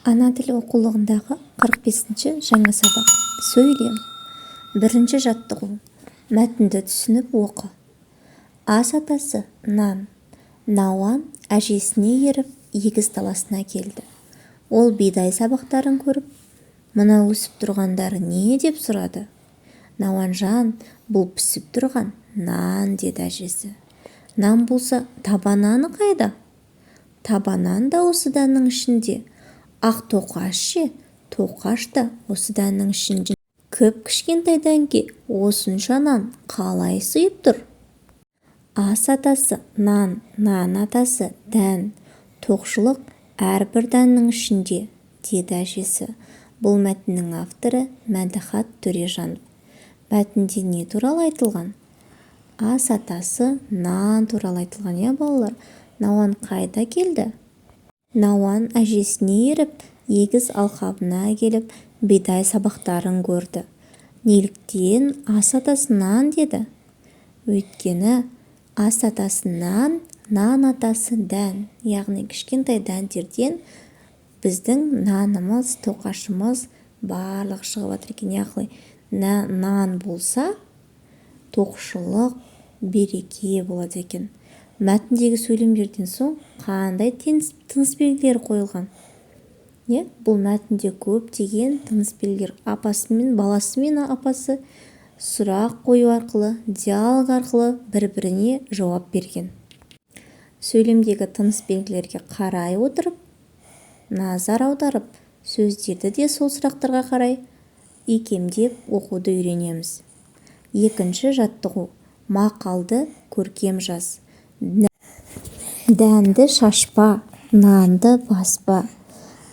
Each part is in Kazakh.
Ана тілі оқулығындағы 45-ші жаңа сабақ. Сөйлем. Бірінші жаттығу. Мәтінді түсініп оқы. Ас атасы нан. Науан әжесіне еріп егіс даласына келді. Ол бидай сабақтарын көріп, мына өсіп тұрғандары не деп сұрады. Науанжан, бұл пісіп тұрған нан, деді әжесі. Нан болса, табананы қайда? Табанан да осы дәннің ішінде. Ақ тоқаш ше, тоқаш да осы дәннің ішінде. Көп кішкентай дәнге осынша нан қалай сыйып тұр? Ас атасы нан, нан атасы дән, тоқшылық әрбір дәннің ішінде, деді әжесі. Бұл мәтіннің авторы Мәдіхат Төрежанов. Мәтінде не туралы айтылған? Ас атасы нан туралы айтылған, иә балалар? Науан қайда келді? Науан әжесіне еріп, егіс алқабына келіп, бидай сабақтарын көрді. Неліктен ас атасы нан деді? Өйткені ас атасы нан, нан атасы дән. Яғни кішкентай дәндерден біздің нанымыз, тоқашымыз барлық шығып жатыр екен. Яғни нан болса, тоқшылық, береке болады екен. Мәтіндегі сөйлемдерден соң қандай тыныс белгілері қойылған? Бұл мәтінде көптеген тыныс белгілер. Апасы мен баласы мен апасы сұрақ қою арқылы, диалог арқылы бір-біріне жауап берген. Сөйлемдегі тыныс белгілерге қарай отырып, назар аударып, сөздерді де сол сұрақтарға қарай икемдеп оқуды үйренеміз. Екінші жаттығу. Мақалды көркем жаз. Дәнді шашпа, нанды баспа.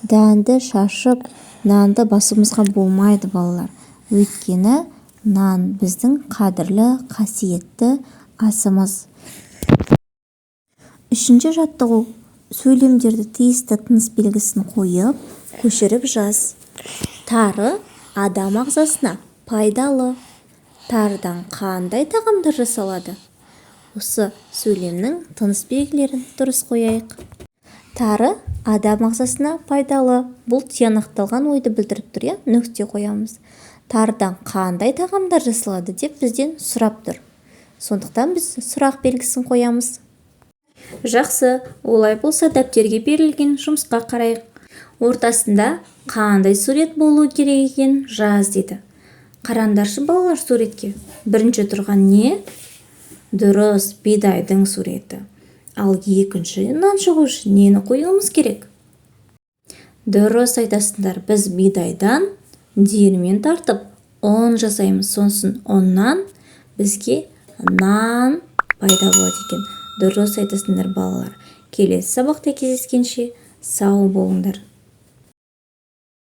Дәнді шашып, нанды басымызға болмайды, балалар. Өйткені нан біздің қадірлі, қасиетті асымыз. Үшінші жаттығу. Сөйлемдерді тиісті тыныс белгісін қойып, көшіріп жаз. Тары адам ағзасына пайдалы. Тарыдан қандай тағамдар жасалады? Осы сөйлемнің тыныс белгілерін дұрыс қояйық. Тары адам ағзасына пайдалы. Бұл тиянақталған ойды білдіріп тұр, нүкте қоямыз. Тарыдан қандай тағамдар жасалады деп бізден сұрап тұр. Сондықтан біз сұрақ белгісін қоямыз. Жақсы, олай болса дәптерге берілген жұмысқа қарайық. Ортасында қандай сурет болуы керек екен жаз деді. Қараңдаршы балалар суретке. Бірінші тұрған не? Дұрыс, бидайдың суреті. Ал екінші нан шығу үшін нені қоюымыз керек? Дұрыс айтасыңдар, біз бидайдан диірмен тартып, ұн жасаймыз. Сосын ұннан бізге нан пайда болады екен. Дұрыс айтасыңдар балалар. Келесі сабақта кездескенше сау болыңдар.